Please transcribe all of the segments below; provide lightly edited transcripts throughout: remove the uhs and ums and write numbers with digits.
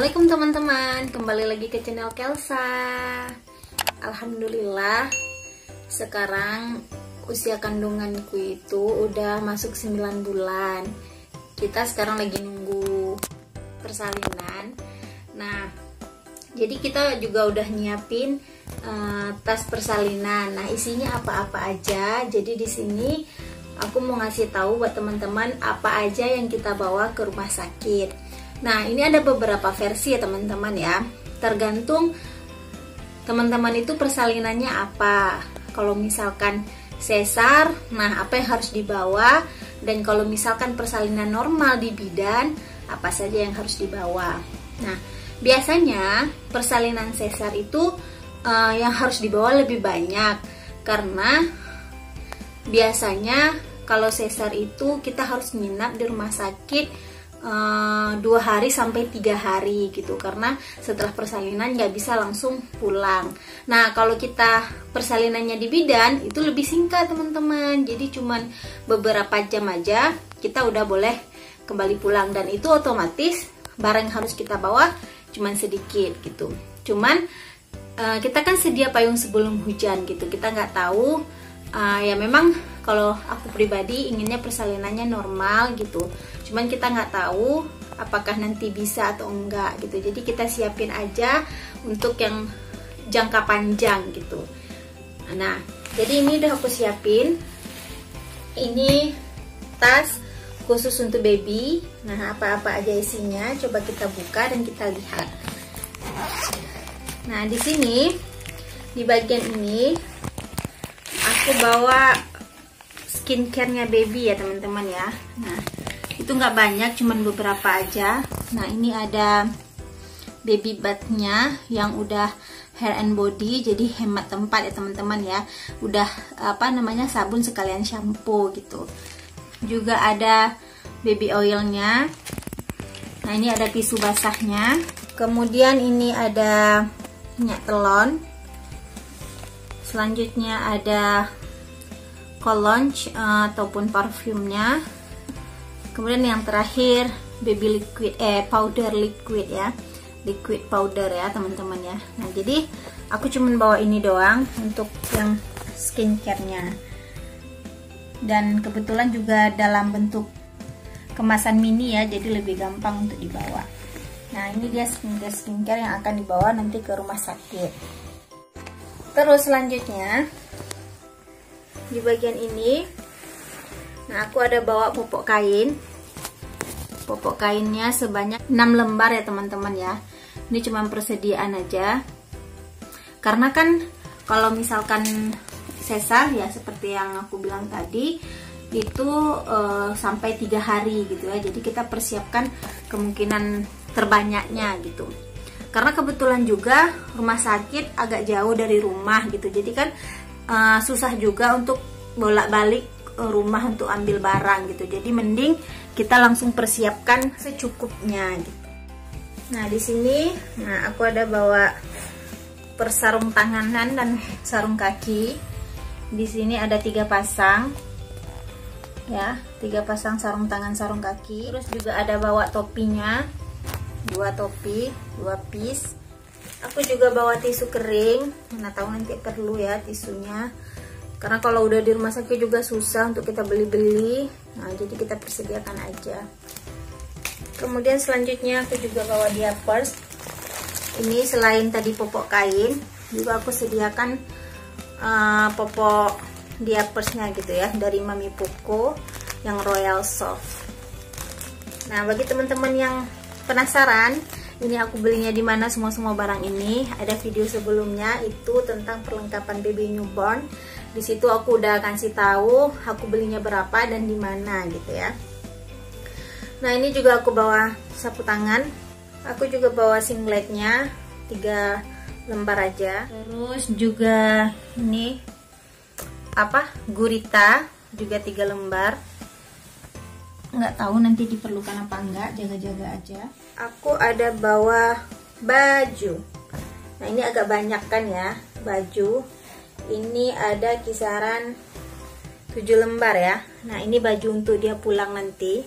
Assalamualaikum teman-teman, kembali lagi ke channel Kelsa. Alhamdulillah, sekarang usia kandunganku itu udah masuk 9 bulan. Kita sekarang lagi nunggu persalinan. Nah, jadi kita juga udah nyiapin tas persalinan. Nah, isinya apa-apa aja. Jadi di sini aku mau ngasih tahu buat teman-teman apa aja yang kita bawa ke rumah sakit. Nah, ini ada beberapa versi ya teman-teman ya. Tergantung teman-teman itu persalinannya apa. Kalau misalkan sesar, nah apa yang harus dibawa? Dan kalau misalkan persalinan normal di bidan, apa saja yang harus dibawa? Nah, biasanya persalinan sesar itu yang harus dibawa lebih banyak. Karena biasanya kalau sesar itu kita harus nginap di rumah sakit 2 hari sampai 3 hari gitu, karena setelah persalinan nggak bisa langsung pulang. Nah, kalau kita persalinannya di bidan itu lebih singkat teman-teman, jadi cuman beberapa jam aja kita udah boleh kembali pulang, dan itu otomatis barang yang harus kita bawa cuman sedikit gitu. Cuman kita kan sedia payung sebelum hujan gitu, kita nggak tahu. Ya memang kalau aku pribadi inginnya persalinannya normal gitu, cuman kita nggak tahu apakah nanti bisa atau enggak gitu. Jadi kita siapin aja untuk yang jangka panjang gitu. Nah, jadi ini udah aku siapin. Ini tas khusus untuk baby. Nah, apa-apa aja isinya, coba kita buka dan kita lihat. Nah, di sini di bagian ini aku bawa skincare-nya baby ya teman-teman ya. Nah, itu nggak banyak, cuman beberapa aja. Nah, ini ada baby bath-nya yang udah hair and body, jadi hemat tempat ya teman-teman ya. Udah sabun sekalian shampoo gitu. Juga ada baby oil-nya. Nah, ini ada tisu basahnya. Kemudian ini ada minyak telon. Selanjutnya ada cologne ataupun parfumnya. Kemudian yang terakhir baby liquid, powder liquid ya, liquid powder ya teman-teman ya. Nah, jadi aku cuman bawa ini doang untuk yang skincare-nya. Dan kebetulan juga dalam bentuk kemasan mini ya, jadi lebih gampang untuk dibawa. Nah, ini dia skincare yang akan dibawa nanti ke rumah sakit. Terus selanjutnya di bagian ini, nah aku ada bawa popok kain. Popok kainnya sebanyak 6 lembar ya teman-teman ya. Ini cuma persediaan aja. Karena kan kalau misalkan sesar ya seperti yang aku bilang tadi, itu sampai 3 hari gitu ya. Jadi kita persiapkan kemungkinan terbanyaknya gitu. Karena kebetulan juga rumah sakit agak jauh dari rumah gitu, jadi kan susah juga untuk bolak-balik rumah untuk ambil barang gitu. Jadi mending kita langsung persiapkan secukupnya gitu. Nah, di sini aku ada bawa persarung tangan dan sarung kaki. Di sini ada 3 pasang ya, 3 pasang sarung tangan, sarung kaki. Terus juga ada bawa topinya, 2 topi, 2 piece. Aku juga bawa tisu kering, mana tahu nanti perlu ya tisunya. Karena kalau udah di rumah sakit juga susah untuk kita beli-beli. Nah, jadi kita persediakan aja. Kemudian selanjutnya aku juga bawa diapers. Ini selain tadi popok kain, juga aku sediakan popok diapersnya gitu ya, dari Mami Poco yang Royal Soft. Nah, bagi teman-teman yang penasaran ini aku belinya di mana semua barang ini, ada video sebelumnya itu tentang perlengkapan baby newborn. Di situ aku udah kasih tahu aku belinya berapa dan di mana gitu ya. Nah, ini juga aku bawa sapu tangan. Aku juga bawa singletnya 3 lembar aja. Terus juga ini gurita juga 3 lembar. Nggak tahu nanti diperlukan apa enggak, jaga-jaga aja. Aku ada bawa baju. Nah, ini agak banyak kan ya baju. Ini ada kisaran 7 lembar ya. Nah, ini baju untuk dia pulang nanti.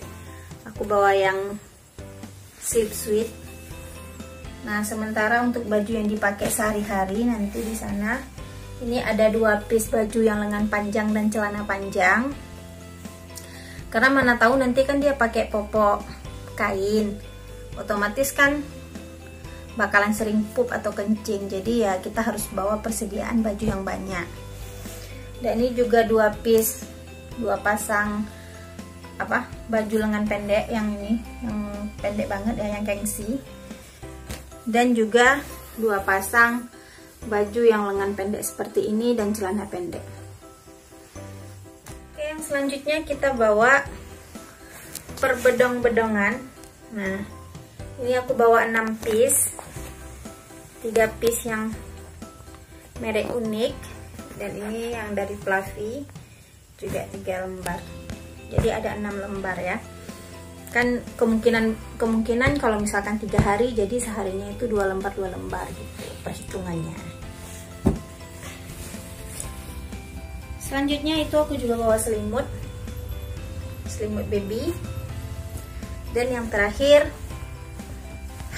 Aku bawa yang sleep suite. Nah, sementara untuk baju yang dipakai sehari-hari nanti di sana, ini ada 2 piece baju yang lengan panjang dan celana panjang. Karena mana tahu nanti kan dia pakai popok kain, otomatis kan bakalan sering pup atau kencing. Jadi ya kita harus bawa persediaan baju yang banyak. Dan ini juga 2 piece, 2 pasang baju lengan pendek yang ini, yang pendek banget ya, yang gengsi. Dan juga 2 pasang baju yang lengan pendek seperti ini dan celana pendek. Oke, yang selanjutnya kita bawa perbedong-bedongan. Nah, ini aku bawa 6 piece, 3 piece yang merek unik, dan ini yang dari Fluffy juga 3 lembar. Jadi ada 6 lembar ya. Kan kemungkinan kalau misalkan 3 hari, jadi seharinya itu 2 lembar gitu perhitungannya. Selanjutnya itu aku juga bawa selimut baby, dan yang terakhir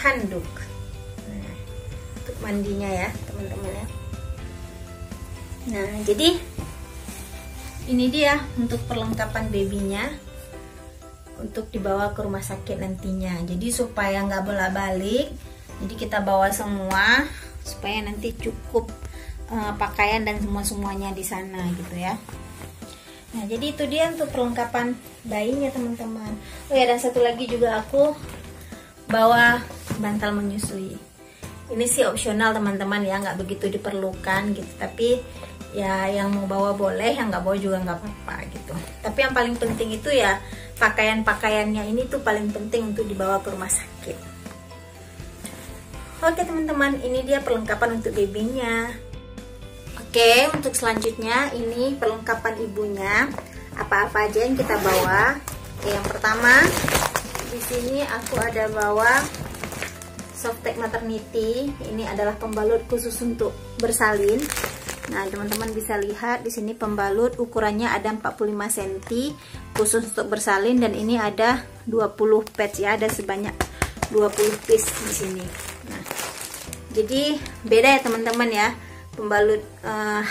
handuk. Nah, untuk mandinya ya teman-teman ya. Nah, jadi ini dia untuk perlengkapan babynya untuk dibawa ke rumah sakit nantinya. Jadi supaya nggak bolak-balik, jadi kita bawa semua supaya nanti cukup pakaian dan semuanya di sana gitu ya. Nah, jadi itu dia untuk perlengkapan bayinya teman-teman. Oh ya, dan satu lagi juga aku bawa bantal menyusui. Ini sih opsional teman-teman ya, nggak begitu diperlukan gitu. Tapi ya yang mau bawa boleh, yang nggak bawa juga nggak apa-apa gitu. Tapi yang paling penting itu ya pakaian-pakaiannya ini tuh paling penting untuk dibawa ke rumah sakit. Oke teman-teman, ini dia perlengkapan untuk babynya. Oke, untuk selanjutnya ini perlengkapan ibunya. Apa-apa aja yang kita bawa? Oke, yang pertama di sini aku ada bawa Softtek Maternity. Ini adalah pembalut khusus untuk bersalin. Nah, teman-teman bisa lihat di sini pembalut ukurannya ada 45 cm khusus untuk bersalin, dan ini ada 20 patch ya, ada sebanyak 20 piece di sini. Nah, jadi beda ya teman-teman ya, pembalut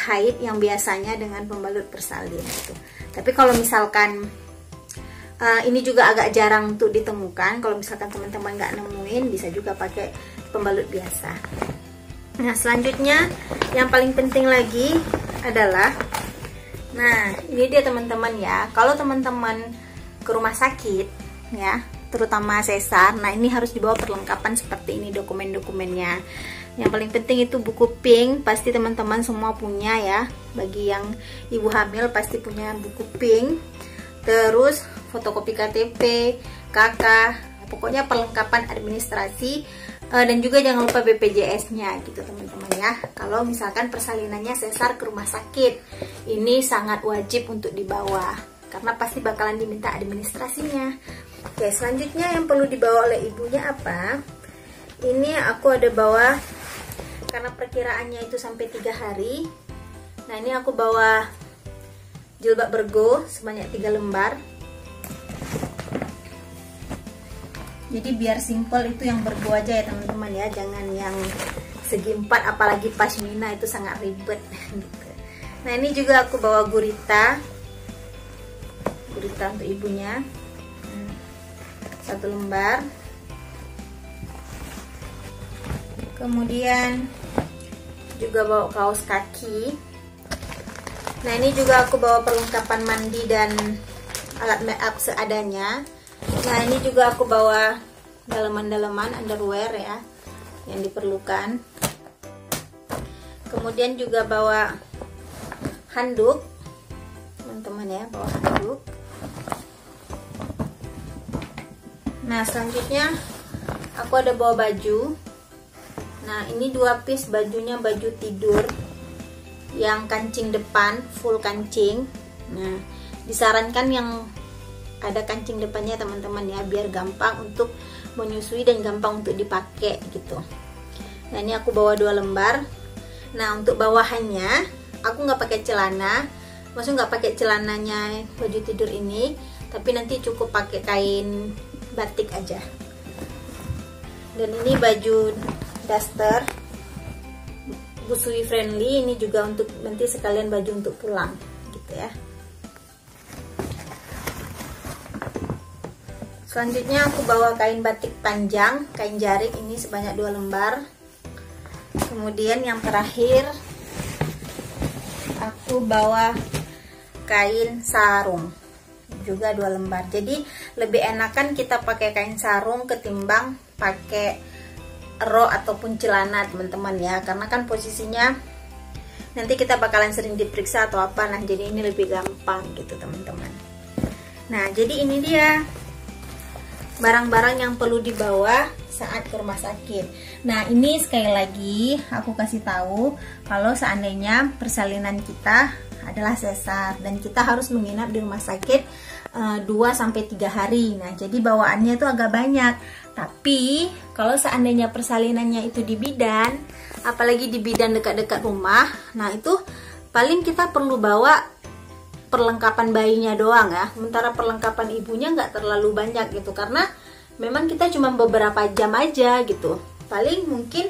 haid yang biasanya dengan pembalut bersalin gitu. Tapi kalau misalkan ini juga agak jarang untuk ditemukan, kalau misalkan teman-teman nggak nemuin bisa juga pakai pembalut biasa. Nah, selanjutnya yang paling penting lagi adalah, nah ini dia teman-teman ya, kalau teman-teman ke rumah sakit ya, terutama sesar, nah ini harus dibawa perlengkapan seperti ini, dokumen-dokumennya. Yang paling penting itu buku pink, pasti teman-teman semua punya ya. Bagi yang ibu hamil pasti punya buku pink. Terus fotokopi KTP, KK, pokoknya perlengkapan administrasi. Dan juga jangan lupa BPJS-nya gitu teman-teman ya. Kalau misalkan persalinannya sesar ke rumah sakit, ini sangat wajib untuk dibawa karena pasti bakalan diminta administrasinya. Oke, selanjutnya yang perlu dibawa oleh ibunya apa? Ini aku ada bawa, karena perkiraannya itu sampai 3 hari. Nah, ini aku bawa jilbab bergo sebanyak 3 lembar. Jadi biar simple itu yang bergo aja ya teman-teman ya, jangan yang segi 4, apalagi pashmina itu sangat ribet gitu. Nah, ini juga aku bawa gurita untuk ibunya 1 lembar. Kemudian juga bawa kaos kaki. Nah, ini juga aku bawa perlengkapan mandi dan alat make up seadanya. Nah, ini juga aku bawa daleman-daleman underwear ya yang diperlukan. Kemudian juga bawa handuk teman-teman ya, bawa handuk. Nah, selanjutnya aku ada bawa baju. Nah, ini 2 piece bajunya, baju tidur yang kancing depan, full kancing. Nah, disarankan yang ada kancing depannya teman-teman ya, biar gampang untuk menyusui dan gampang untuk dipakai gitu. Nah, ini aku bawa 2 lembar. Nah, untuk bawahannya aku nggak pakai celana, maksudnya nggak pakai celananya baju tidur ini, tapi nanti cukup pakai kain batik aja. Dan ini baju daster busui friendly. Ini juga untuk nanti sekalian baju untuk pulang gitu ya. Selanjutnya aku bawa kain batik panjang, kain jarik ini sebanyak 2 lembar. Kemudian yang terakhir aku bawa kain sarung juga 2 lembar. Jadi lebih enakan kita pakai kain sarung ketimbang pakai rok ataupun celana teman-teman ya, karena kan posisinya nanti kita bakalan sering diperiksa atau apa. Nah jadi ini lebih gampang gitu teman-teman. Nah jadi ini dia barang-barang yang perlu dibawa saat ke rumah sakit. Nah ini sekali lagi aku kasih tahu kalau seandainya persalinan kita adalah sesar dan kita harus menginap di rumah sakit 2-3 hari. Nah jadi bawaannya itu agak banyak. Tapi kalau seandainya persalinannya itu di bidan, apalagi di bidan dekat-dekat rumah, nah itu paling kita perlu bawa perlengkapan bayinya doang ya. Sementara perlengkapan ibunya nggak terlalu banyak gitu, karena memang kita cuma beberapa jam aja gitu. Paling mungkin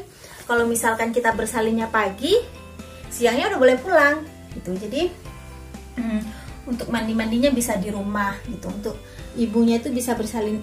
kalau misalkan kita bersalinnya pagi, siangnya udah boleh pulang gitu. Jadi untuk mandi-mandinya bisa di rumah gitu. Untuk ibunya itu bisa bersalin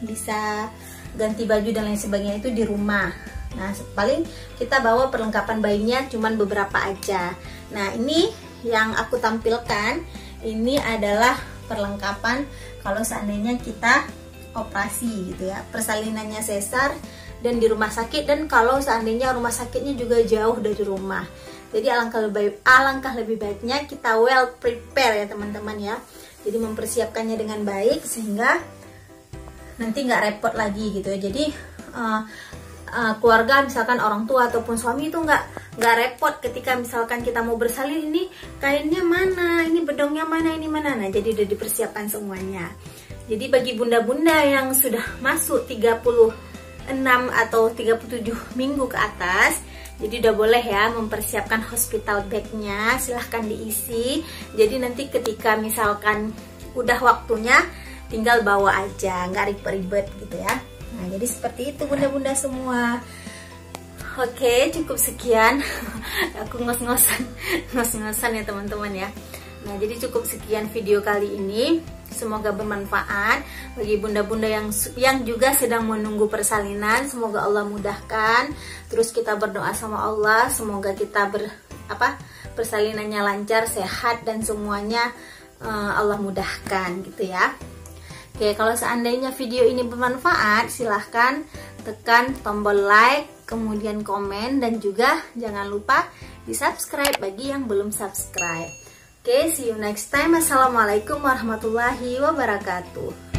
bisa ganti baju dan lain sebagainya itu di rumah. Nah paling kita bawa perlengkapan bayinya cuman beberapa aja. Nah ini yang aku tampilkan ini adalah perlengkapan kalau seandainya kita operasi gitu ya, persalinannya sesar dan di rumah sakit, dan kalau seandainya rumah sakitnya juga jauh dari rumah. Jadi alangkah lebih baiknya kita well prepare ya teman-teman ya. Jadi mempersiapkannya dengan baik sehingga nanti nggak repot lagi gitu ya. Jadi keluarga misalkan orang tua ataupun suami itu nggak repot ketika misalkan kita mau bersalin, ini kainnya mana, ini bedongnya mana, ini mana. Nah jadi udah dipersiapkan semuanya. Jadi bagi bunda-bunda yang sudah masuk 36 atau 37 minggu ke atas, jadi udah boleh ya mempersiapkan hospital bag-nya, silahkan diisi. Jadi nanti ketika misalkan udah waktunya tinggal bawa aja, nggak ribet-ribet gitu ya. Nah jadi seperti itu bunda-bunda semua. Oke, cukup sekian. Aku ngos-ngosan ya teman-teman ya. Nah jadi cukup sekian video kali ini. Semoga bermanfaat bagi bunda-bunda yang juga sedang menunggu persalinan. Semoga Allah mudahkan. Terus kita berdoa sama Allah, semoga kita persalinannya lancar, sehat dan semuanya Allah mudahkan gitu ya. Oke, kalau seandainya video ini bermanfaat, silahkan tekan tombol like, kemudian komen, dan juga jangan lupa di subscribe bagi yang belum subscribe. Oke, see you next time. Assalamualaikum warahmatullahi wabarakatuh.